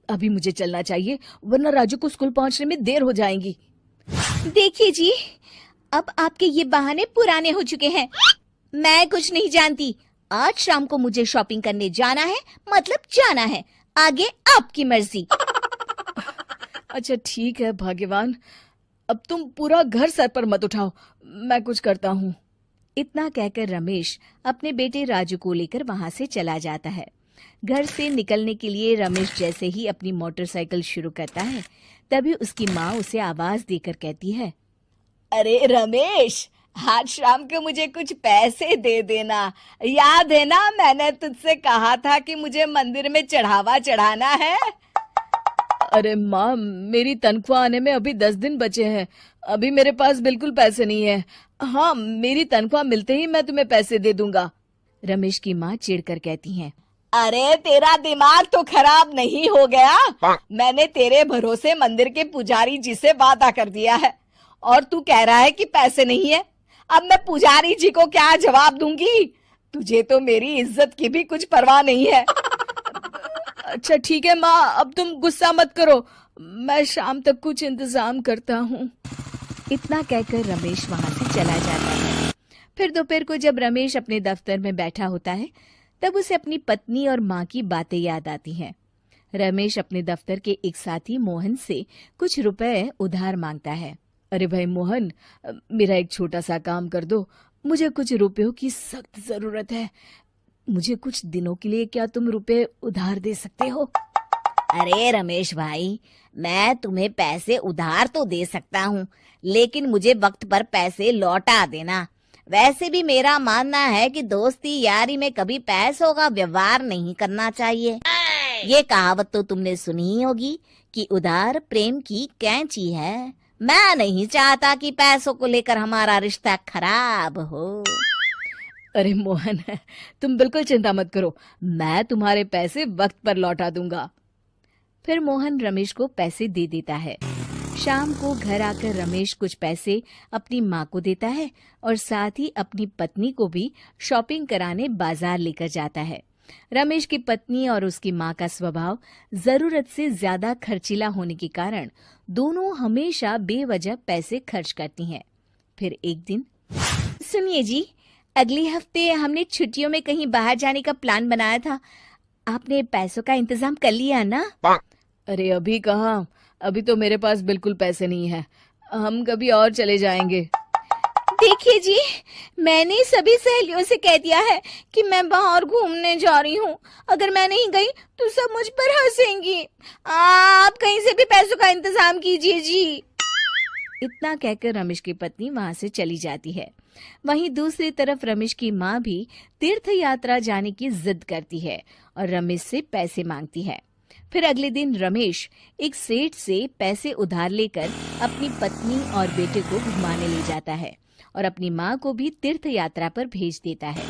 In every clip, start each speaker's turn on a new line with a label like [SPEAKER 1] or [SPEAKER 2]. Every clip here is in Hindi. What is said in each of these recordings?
[SPEAKER 1] अभी मुझे चलना चाहिए, वरना राजू को स्कूल पहुंचने में देर हो जाएगी।
[SPEAKER 2] देखिए जी, अब आपके ये बहाने पुराने हो चुके हैं। मैं कुछ नहीं जानती। आज शाम को मुझे शॉपिंग करने जाना है, मतलब जाना है। आगे आपकी मर्जी।
[SPEAKER 1] अच्छा ठीक है भाग्यवान, अब तुम पूरा घर सर पर मत उठाओ, मैं कुछ करता हूँ।
[SPEAKER 2] इतना कहकर रमेश अपने बेटे राजू को लेकर वहां से चला जाता है। घर से निकलने के लिए रमेश जैसे ही अपनी मोटरसाइकिल शुरू करता है, तभी उसकी माँ उसे आवाज देकर कहती है,
[SPEAKER 1] अरे रमेश, आज शाम को मुझे कुछ पैसे दे देना। याद है ना, मैंने तुझसे कहा था कि मुझे मंदिर में चढ़ावा चढ़ाना है। अरे माँ, मेरी तनख्वाह आने में अभी 10 दिन बचे हैं, अभी मेरे पास बिल्कुल पैसे नहीं है। हाँ, मेरी तनख्वाह मिलते ही मैं तुम्हें पैसे दे दूंगा।
[SPEAKER 2] रमेश की माँ चिढ़कर कहती हैं,
[SPEAKER 1] अरे तेरा दिमाग तो खराब नहीं हो गया? मैंने तेरे भरोसे मंदिर के पुजारी जी से वादा कर दिया है और तू कह रहा है कि पैसे नहीं है। अब मैं पुजारी जी को क्या जवाब दूंगी? तुझे तो मेरी इज्जत की भी कुछ परवाह नहीं है। अच्छा ठीक है माँ, अब तुम गुस्सा मत करो, मैं शाम तक कुछ इंतजाम करता हूँ।
[SPEAKER 2] इतना कहकर रमेश वहां से चला जाता है। फिर दोपहर को जब रमेश अपने दफ्तर में बैठा होता है, तब उसे अपनी पत्नी और माँ की बातें याद आती हैं। रमेश अपने दफ्तर के एक साथी मोहन से कुछ रुपए उधार मांगता है।
[SPEAKER 1] अरे भाई मोहन, मेरा एक छोटा सा काम कर दो, मुझे कुछ रुपयों की सख्त जरूरत है। मुझे कुछ दिनों के लिए क्या तुम रुपए उधार दे सकते हो?
[SPEAKER 2] अरे रमेश भाई, मैं तुम्हें पैसे उधार तो दे सकता हूँ, लेकिन मुझे वक्त पर पैसे लौटा देना। वैसे भी मेरा मानना है कि दोस्ती यारी में कभी पैसों का व्यवहार नहीं करना चाहिए। ये कहावत तो तुमने सुनी ही होगी कि उधार प्रेम की कैंची है। मैं नहीं चाहता कि पैसों को लेकर हमारा रिश्ता खराब हो।
[SPEAKER 1] अरे मोहन, तुम बिल्कुल चिंता मत करो, मैं तुम्हारे पैसे वक्त पर लौटा दूंगा।
[SPEAKER 2] फिर मोहन रमेश को पैसे दे देता है। शाम को घर आकर रमेश कुछ पैसे अपनी माँ को देता है और साथ ही अपनी पत्नी को भी शॉपिंग कराने बाजार लेकर जाता है। रमेश की पत्नी और उसकी माँ का स्वभाव जरूरत से ज्यादा खर्चीला होने के कारण दोनों हमेशा बेवजह पैसे खर्च करती हैं। फिर एक दिन, सुनिए जी, अगले हफ्ते हमने छुट्टियों में कहीं बाहर जाने का प्लान बनाया था। आपने पैसों का इंतजाम कर लिया ना?
[SPEAKER 1] अरे अभी कहाँ, अभी तो मेरे पास बिल्कुल पैसे नहीं है, हम कभी और चले जाएंगे।
[SPEAKER 2] देखिए जी, मैंने सभी सहेलियों से कह दिया है कि मैं बाहर घूमने जा रही हूँ। अगर मैं नहीं गई तो सब मुझ पर हंसेंगी। आप कहीं से भी पैसों का इंतजाम कीजिए जी। इतना कहकर रमेश की पत्नी वहां से चली जाती है। वहीं दूसरी तरफ रमेश की माँ भी तीर्थ यात्रा जाने की जिद करती है और रमेश से पैसे मांगती है। फिर अगले दिन रमेश एक सेठ से पैसे उधार लेकर अपनी पत्नी और बेटे को घुमाने ले जाता है और अपनी माँ को भी तीर्थ यात्रा पर भेज देता है।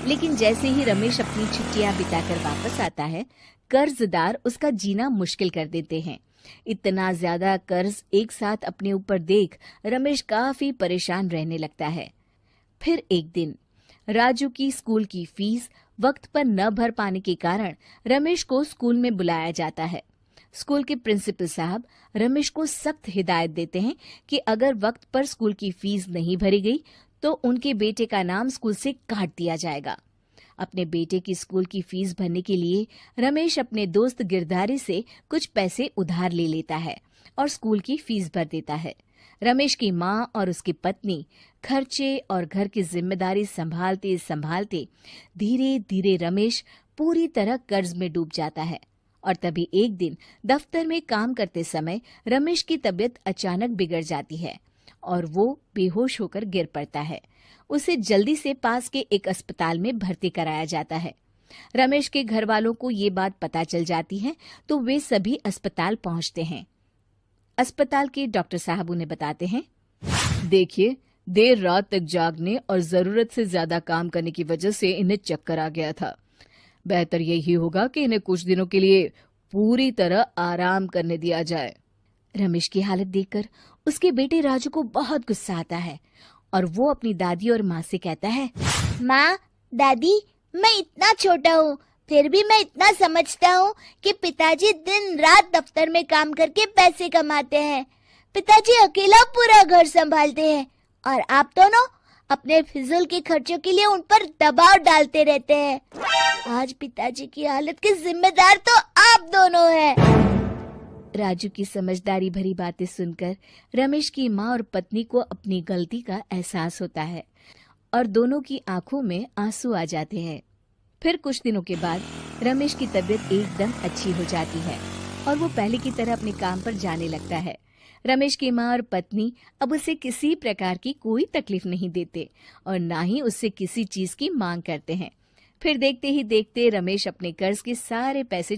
[SPEAKER 2] लेकिन जैसे ही रमेश अपनी छुट्टियां बिताकर वापस आता है, कर्जदार उसका जीना मुश्किल कर देते हैं। इतना ज्यादा कर्ज एक साथ अपने ऊपर देख रमेश काफी परेशान रहने लगता है। फिर एक दिन राजू की स्कूल की फीस वक्त पर न भर पाने के कारण रमेश को स्कूल में बुलाया जाता है। स्कूल के प्रिंसिपल साहब रमेश को सख्त हिदायत देते हैं कि अगर वक्त पर स्कूल की फीस नहीं भरी गई तो उनके बेटे का नाम स्कूल से काट दिया जाएगा। अपने बेटे की स्कूल की फीस भरने के लिए रमेश अपने दोस्त गिरधारी से कुछ पैसे उधार ले लेता है और स्कूल की फीस भर देता है। रमेश की माँ और उसकी पत्नी खर्चे और घर की जिम्मेदारी संभालते संभालते धीरे धीरे रमेश पूरी तरह कर्ज में डूब जाता है। और तभी एक दिन दफ्तर में काम करते समय रमेश की तबीयत अचानक बिगड़ जाती है और वो बेहोश होकर गिर पड़ता है। उसे जल्दी से पास के एक अस्पताल में भर्ती कराया जाता है। रमेश के घर वालों को ये बात पता चल जाती है तो वे सभी अस्पताल पहुंचते हैं। अस्पताल के डॉक्टर साहब उन्हें बताते हैं,
[SPEAKER 1] देखिए, देर रात तक जागने और जरूरत से ज्यादा काम करने की वजह से इन्हें चक्कर आ गया था। बेहतर यही होगा कि इन्हें कुछ दिनों के लिए पूरी तरह आराम करने दिया जाए।
[SPEAKER 2] रमेश की हालत देखकर उसके बेटे राजू को बहुत गुस्सा आता है और वो अपनी दादी और माँ से कहता है, माँ, दादी, मैं इतना छोटा हूँ, फिर भी मैं इतना समझता हूँ कि पिताजी दिन रात दफ्तर में काम करके पैसे कमाते हैं। पिताजी अकेला पूरा घर संभालते हैं और आप दोनों अपने फिजूल के खर्चों के लिए उन पर दबाव डालते रहते हैं। आज पिताजी की हालत के जिम्मेदार तो आप दोनों हैं। राजू की समझदारी भरी बातें सुनकर रमेश की माँ और पत्नी को अपनी गलती का एहसास होता है और दोनों की आंखों में आंसू आ जाते हैं। फिर कुछ दिनों के बाद रमेश की तबीयत एकदम अच्छी हो जाती है और वो पहले की तरह अपने काम पर जाने लगता है। रमेश की माँ और पत्नी अब उसे किसी प्रकार की कोई तकलीफ नहीं देते और ना ही उससे किसी चीज की मांग करते हैं। फिर देखते ही देखते रमेश अपने कर्ज के सारे पैसे